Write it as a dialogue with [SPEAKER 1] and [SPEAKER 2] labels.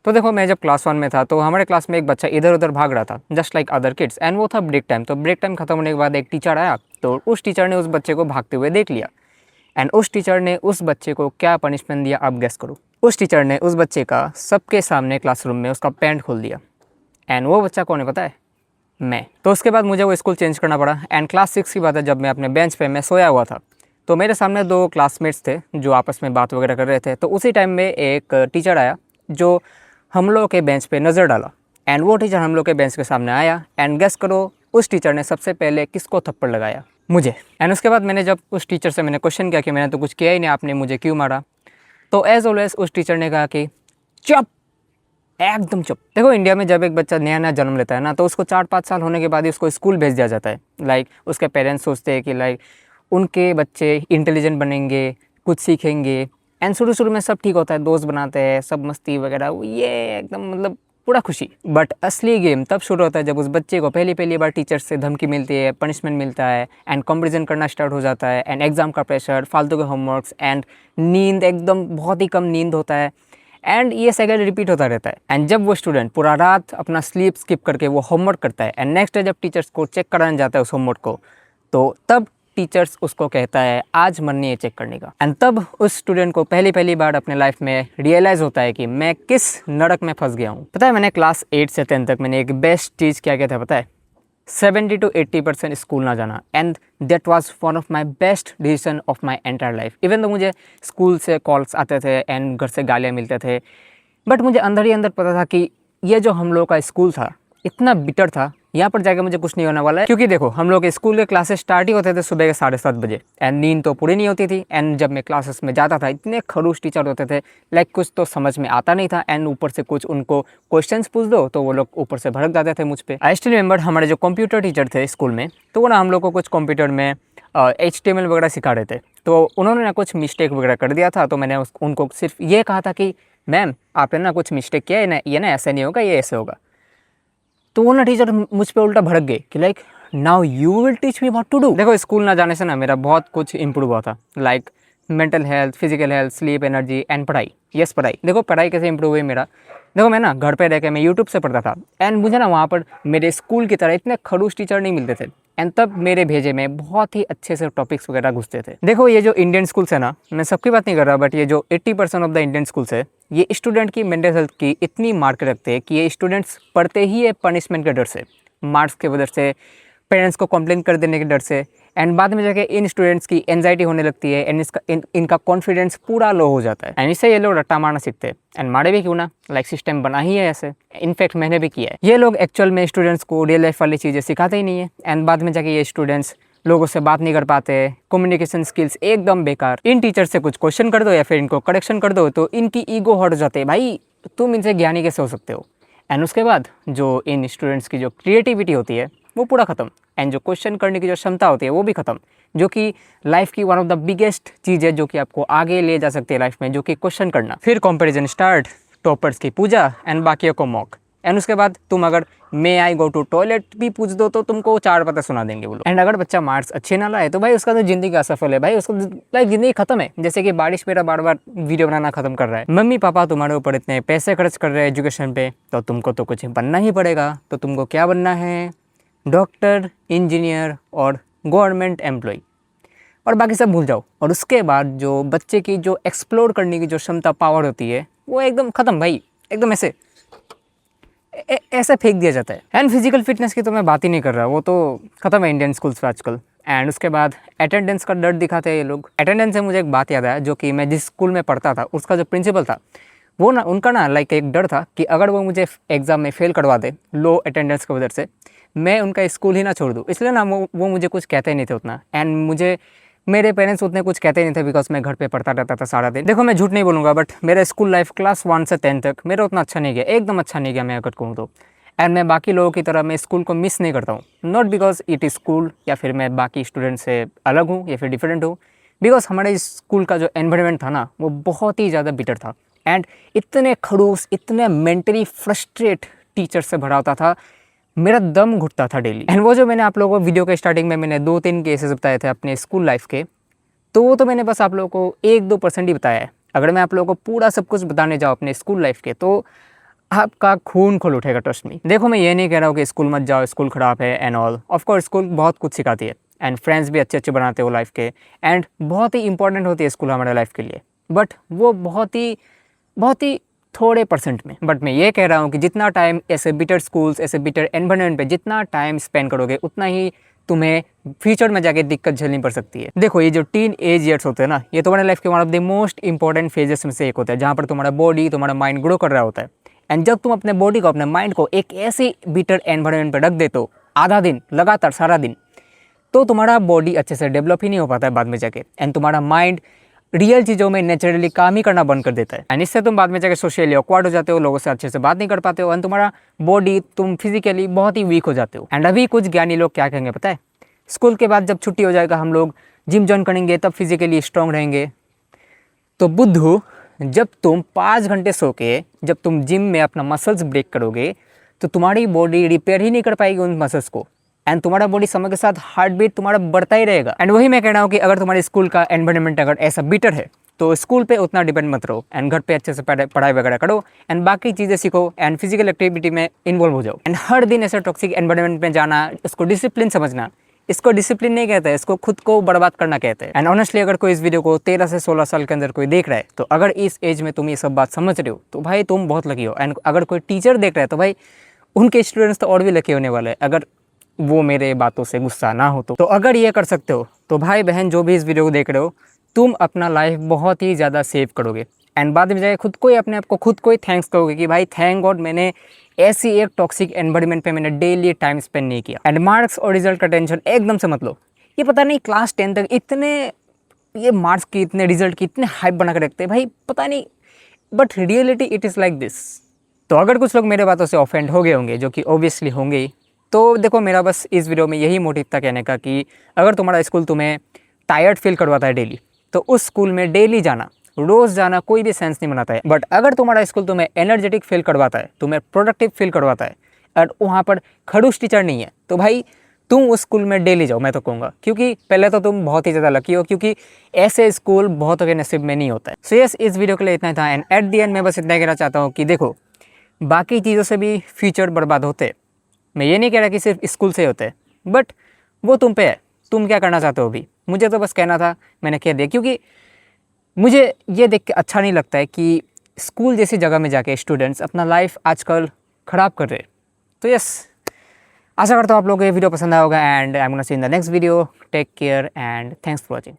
[SPEAKER 1] तो देखो मैं जब क्लास 1 में था तो हमारे क्लास में एक बच्चा इधर उधर भाग रहा था just like other kids, and वो था ब्रेक टाइम। तो ब्रेक टाइम खत्म होने के बाद एक टीचर आया, तो उस टीचर ने उस बच्चे को भागते हुए देख लिया, एंड उस टीचर ने उस बच्चे को क्या पनिशमेंट दिया आप गेस करो। उस टीचर ने उस बच्चे का सबके सामने क्लासरूम में उसका पैंट खोल दिया, एंड वो बच्चा कौन है पता है? मैं। तो उसके बाद मुझे वो स्कूल चेंज करना पड़ा, एंड क्लास 6 की बात है, जब मैं अपने बेंच पे मैं सोया हुआ था, तो मेरे सामने 2 क्लासमेट्स थे जो आपस में बात वगैरह कर रहे थे। तो उसी टाइम में एक टीचर आया जो हम लोग के बेंच पे नज़र डाला, एंड वो टीचर हम लोग के बेंच के सामने आया, एंड गेस करो उस टीचर ने सबसे पहले किसको थप्पड़ लगाया? मुझे। एंड उसके बाद मैंने जब उस टीचर से मैंने क्वेश्चन किया कि मैंने तो कुछ किया ही नहीं, आपने मुझे क्यों मारा? तो एज ऑलवेज उस टीचर ने कहा कि चुप, एकदम चुप। देखो इंडिया में जब एक बच्चा नया नया जन्म लेता है ना, तो उसको 4-5 साल होने के बाद ही उसको स्कूल भेज दिया जाता है। लाइक उसके पेरेंट्स सोचते हैं कि लाइक उनके बच्चे इंटेलिजेंट बनेंगे, कुछ सीखेंगे, एंड शुरू में सब ठीक होता है, दोस्त बनाते हैं, सब मस्ती वगैरह, ये एकदम मतलब पूरा खुशी। बट असली गेम तब शुरू होता है जब उस बच्चे को पहली बार टीचर से धमकी मिलती है, पनिशमेंट मिलता है, एंड कंपैरिजन करना स्टार्ट हो जाता है, एंड एग्ज़ाम का प्रेशर, फालतू के होमवर्क्स, एंड नींद एकदम बहुत ही कम नींद होता है, एंड ये साइकिल रिपीट होता रहता है। एंड जब वो स्टूडेंट पूरा रात अपना स्लीप स्किप करके वो होमवर्क करता है, एंड नेक्स्ट डे जब टीचर्स को चेक कराने जाता है उस होमवर्क को, तो तब टीचर्स उसको कहता है आज मन नहीं है चेक करने का। एंड तब उस स्टूडेंट को पहली बार अपने लाइफ में रियलाइज़ होता है कि मैं किस नरक में फंस गया हूँ। पता है मैंने क्लास 8 से 10 तक मैंने एक बेस्ट चीज़ क्या किया था पता है? 70 to 80% स्कूल ना जाना, and that was one of my best decision of my entire life. Even तो मुझे स्कूल से कॉल्स आते थे एंड घर से गालियाँ मिलते थे, बट मुझे अंदर ही अंदर पता था कि ये जो हम लोग का स्कूल था इतना बिटर था, यहाँ पर जाकर मुझे कुछ नहीं होने वाला है। क्योंकि देखो हम लोग के स्कूल के क्लासेस स्टार्ट ही होते थे सुबह के 7:30 बजे, एंड नींद तो पूरी नहीं होती थी। एंड जब मैं क्लासेस में जाता था इतने खड़ूस टीचर होते थे, लाइक कुछ तो समझ में आता नहीं था, एंड ऊपर से कुछ उनको क्वेश्चंस पूछ दो तो वो लोग ऊपर से भड़क जाते थे मुझ पर। आई स्टिल रिमेंबर हमारे जो कंप्यूटर टीचर थे स्कूल में, तो वो ना हम लोग को कुछ कंप्यूटर में HTML वगैरह सिखा रहे थे। तो उन्होंने ना कुछ मिस्टेक वगैरह कर दिया था, तो मैंने उनको सिर्फ ये कहा था कि मैम आपने ना कुछ मिस्टेक किया है ना, ये ना ऐसा नहीं होगा, ये ऐसे होगा। तो वो ना टीचर मुझ पे उल्टा भड़क गए कि like now you will teach me what to do. देखो स्कूल ना जाने से ना मेरा बहुत कुछ इंप्रूव हुआ था, like mental health, physical health, sleep, energy, and पढ़ाई। यस पढ़ाई। देखो पढ़ाई कैसे इंप्रूव हुई मेरा? देखो मैं ना घर पे रह के मैं यूट्यूब से पढ़ता था, एंड मुझे ना वहाँ पर मेरे स्कूल की तरह इतने खड़ूस टीचर नहीं मिलते थे, एंड तब मेरे भेजे में बहुत ही अच्छे से टॉपिक्स वगैरह घुसते थे। देखो ये जो इंडियन स्कूल्स है ना, मैं सबकी बात नहीं कर रहा, बट ये जो 80% ऑफ द इंडियन स्कूल्स है, ये स्टूडेंट की मेंटल हेल्थ की इतनी मार्क रखते हैं कि ये स्टूडेंट्स पढ़ते ही है पनिशमेंट के डर से, मार्क्स के वजह से, पेरेंट्स को कंप्लेन कर देने के डर से, एंड बाद में जाके इन स्टूडेंट्स की एंजाइटी होने लगती है, एंड इनका कॉन्फिडेंस पूरा लो हो जाता है, एंड इससे ये लोग रट्टा मारना सीखते हैं। एंड मारे भी क्यों ना, लाइक सिस्टम बना ही है ऐसे। इनफैक्ट मैंने भी किया है। ये लोग एक्चुअल में स्टूडेंट्स को रियल लाइफ वाली चीज़ें सिखाते ही नहीं है, एंड बाद में जाके ये स्टूडेंट्स लोगों से बात नहीं कर पाते, कम्युनिकेशन स्किल्स एकदम बेकार। इन टीचर से कुछ क्वेश्चन कर दो या फिर इनको करेक्शन कर दो तो इनकी ईगो हट जाते हैं, भाई तुम इनसे ज्ञानी कैसे हो सकते हो। एंड उसके बाद जो इन स्टूडेंट्स की जो क्रिएटिविटी होती है वो पूरा ख़त्म, एंड जो क्वेश्चन करने की जो क्षमता होती है वो भी ख़त्म, जो कि लाइफ की वन ऑफ द बिगेस्ट चीज़ है जो कि आपको आगे ले जा सकती है लाइफ में, जो कि क्वेश्चन करना। फिर कंपैरिजन स्टार्ट, टॉपर्स की पूजा, एंड बाकियों को मॉक, एंड उसके बाद तुम अगर मे आई गो टू टॉयलेट भी पूछ दो तो तुमको 4 पता सुना देंगे वो लोग। एंड अगर बच्चा मार्क्स अच्छे ना लाए तो भाई उसका तो ज़िंदगी का सफल है, भाई उसका लाइक ज़िंदगी खत्म है। जैसे कि बारिश मेरा बार बार वीडियो बनाना खत्म कर रहा है, मम्मी पापा तुम्हारे ऊपर इतने पैसे खर्च कर रहे हैं एजुकेशन पे, तो तुमको तो कुछ बनना ही पड़ेगा। तो तुमको क्या बनना है? डॉक्टर, इंजीनियर और गवर्नमेंट एम्प्लॉय, और बाकी सब भूल जाओ। और उसके बाद जो बच्चे की जो एक्सप्लोर करने की जो क्षमता, पावर होती है, वो एकदम ख़त्म भाई, एकदम ऐसे ऐसे फेंक दिया जाता है। एंड फिजिकल फिटनेस की तो मैं बात ही नहीं कर रहा, वो तो ख़त्म है इंडियन स्कूल्स पे आजकल। एंड उसके बाद अटेंडेंस का डर दिखाते हैं ये लोग। अटेंडेंस से मुझे एक बात याद आया, जो कि मैं जिस स्कूल में पढ़ता था उसका जो प्रिंसिपल था, वो ना उनका ना लाइक एक डर था कि अगर वो मुझे एग्ज़ाम में फ़ेल करवा दे लो अटेंडेंस की वजह से, मैं उनका स्कूल ही ना छोड़ दूँ। इसलिए ना वो मुझे कुछ कहते ही नहीं थे उतना, एंड मुझे मेरे पेरेंट्स उतने कुछ कहते नहीं थे बिकॉज मैं घर पे पढ़ता रहता था सारा दिन। देखो मैं झूठ नहीं बोलूँगा, बट मेरा स्कूल लाइफ क्लास 1 से 10 तक मेरा उतना अच्छा नहीं गया, एकदम अच्छा नहीं गया मैं अगर कहूँ तो। एंड मैं बाकी लोगों की तरह मैं स्कूल को मिस नहीं करता हूँ, not because it is school या फिर मैं बाकी स्टूडेंट से अलग हूँ या फिर डिफरेंट हूँ, बिकॉज हमारे स्कूल का जो एनवायरनमेंट था ना वो बहुत ही ज़्यादा बिटर था, एंड इतने खड़ूस, इतने मेंटली फ्रस्ट्रेट टीचर से भरा होता था, मेरा दम घुटता था डेली। एंड वो जो मैंने आप लोगों को वीडियो के स्टार्टिंग में मैंने 2-3 केसेस बताए थे अपने स्कूल लाइफ के, तो वो तो मैंने बस आप लोगों को 1-2% ही बताया है। अगर मैं आप लोगों को पूरा सब कुछ बताने जाऊँ अपने स्कूल लाइफ के, तो आपका खून खोल उठेगा, ट्रस्ट मी। देखो मैं ये नहीं कह रहा हूँ कि स्कूल मत जाओ, स्कूल ख़राब है and all. Of course school बहुत कुछ सिखाती है एंड फ्रेंड्स भी अच्छे अच्छे बनाते हो लाइफ के, एंड बहुत ही इंपॉर्टेंट होती है स्कूल हमारे लाइफ के लिए, बट वो बहुत ही थोड़े परसेंट में। बट मैं ये कह रहा हूँ कि जितना टाइम ऐसे बिटर स्कूल्स, ऐसे बिटर एनवायरनमेंट पे जितना टाइम स्पेंड करोगे, उतना ही तुम्हें फ्यूचर में जाके दिक्कत झेलनी पड़ सकती है। देखो ये जो टीन एज ईयर्स होते हैं ना, ये तुम्हारे लाइफ के one of the most important phases में से एक होता है, जहाँ पर तुम्हारा बॉडी, तुम्हारा माइंड ग्रो कर रहा होता है। एंड जब तुम अपने बॉडी को, अपने माइंड को एक ऐसे बिटर एनवायरनमेंट पर रख देते हो आधा दिन लगातार सारा दिन, तो तुम्हारा बॉडी अच्छे से डेवलप ही नहीं हो पाता है बाद में जाके, एंड तुम्हारा माइंड रियल चीज़ों में नेचुरली काम ही करना बंद कर देता है। एंड इससे तुम बाद में जाके सोशली ऑकवर्ड हो जाते हो, लोगों से अच्छे से बात नहीं कर पाते हो, एंड तुम्हारा बॉडी, तुम फिजिकली बहुत ही वीक हो जाते हो। एंड अभी कुछ ज्ञानी लोग क्या कहेंगे पता है, स्कूल के बाद जब छुट्टी हो जाएगा हम लोग जिम ज्वाइन करेंगे, तब फिजिकली स्ट्रांग रहेंगे। तो बुद्धू, जब तुम 5 घंटे सो के जब तुम जिम में अपना मसल्स ब्रेक करोगे, तो तुम्हारी बॉडी रिपेयर ही नहीं कर पाएगी उन मसल्स को, एंड तुम्हारा बॉडी समय के साथ हार्ट बीट तुम्हारा बढ़ता ही रहेगा। एंड वही मैं कह रहा हूँ कि अगर तुम्हारे स्कूल का एनवायरनमेंट अगर ऐसा बिटर है, तो स्कूल पे उतना डिपेंड मत रहो, एंड घर पे अच्छे से पढ़ाई वगैरह करो, एंड बाकी चीज़ें सीखो, एंड फिजिकल एक्टिविटी में इन्वॉल्व हो जाओ। एंड हर दिन ऐसे टॉक्सिक एनवायरनमेंट में जाना, इसको डिसिप्लिन समझना, इसको डिसिप्लिन नहीं कहते हैं, इसको खुद को बर्बाद करना कहते हैं। एंड ऑनेस्टली अगर कोई इस वीडियो को 13 से 16 साल के अंदर कोई देख रहा है, तो अगर इस एज में तुम ये सब बात समझ रहे हो, तो भाई तुम बहुत लकी हो। एंड अगर कोई टीचर देख रहा है, तो भाई उनके स्टूडेंट्स तो और भी लकी होने वाले हैं, अगर वो मेरे बातों से गुस्सा ना हो तो अगर ये कर सकते हो, तो भाई बहन जो भी इस वीडियो को देख रहे हो, तुम अपना लाइफ बहुत ही ज़्यादा सेव करोगे, एंड बाद में जाके खुद को ही, अपने आप को खुद को ही थैंक्स करोगे कि भाई थैंक गॉड मैंने ऐसी एक टॉक्सिक एनवायरनमेंट पे मैंने डेली टाइम स्पेंड नहीं किया। एंड मार्क्स और रिजल्ट का टेंशन एकदम से मत लो। ये पता नहीं क्लास 10 तक इतने ये मार्क्स की, इतने रिजल्ट की इतने हाइप बना के रखते हैं भाई, पता नहीं, but reality it is like this. तो अगर कुछ लोग मेरे बातों से ऑफेंड हो गए होंगे, जो कि ऑब्वियसली होंगे ही, तो देखो मेरा बस इस वीडियो में यही मोटिव था कहने का कि अगर तुम्हारा स्कूल तुम्हें टायर्ड फील करवाता है डेली, तो उस स्कूल में डेली जाना, रोज़ जाना कोई भी सेंस नहीं बनाता है। बट अगर तुम्हारा स्कूल तुम्हें एनर्जेटिक फील करवाता है, तुम्हें प्रोडक्टिव फील करवाता है, और वहाँ पर खड़ूस टीचर नहीं है, तो भाई तुम उस स्कूल में डेली जाओ, मैं तो कहूँगा। क्योंकि पहले तो तुम बहुत ही ज़्यादा लकी हो, क्योंकि ऐसे स्कूल बहुतों के नसीब में नहीं होता है। सो यस, इस वीडियो के लिए इतना था, एंड एट दी एंड मैं बस इतना कहना चाहता हूँ कि देखो बाकी चीज़ों से भी फ्यूचर बर्बाद होते, मैं ये नहीं कह रहा कि सिर्फ स्कूल से होते हैं, बट वो तुम पे है, तुम क्या करना चाहते हो अभी। मुझे तो बस कहना था, मैंने कह दिया, क्योंकि मुझे ये देख के अच्छा नहीं लगता है कि स्कूल जैसी जगह में जाके स्टूडेंट्स अपना लाइफ आजकल ख़राब कर रहे हैं। तो यस, आशा करता हूँ आप लोगों को ये वीडियो पसंद आया होगा, and I am gonna see in the next video. Take care and thanks for watching.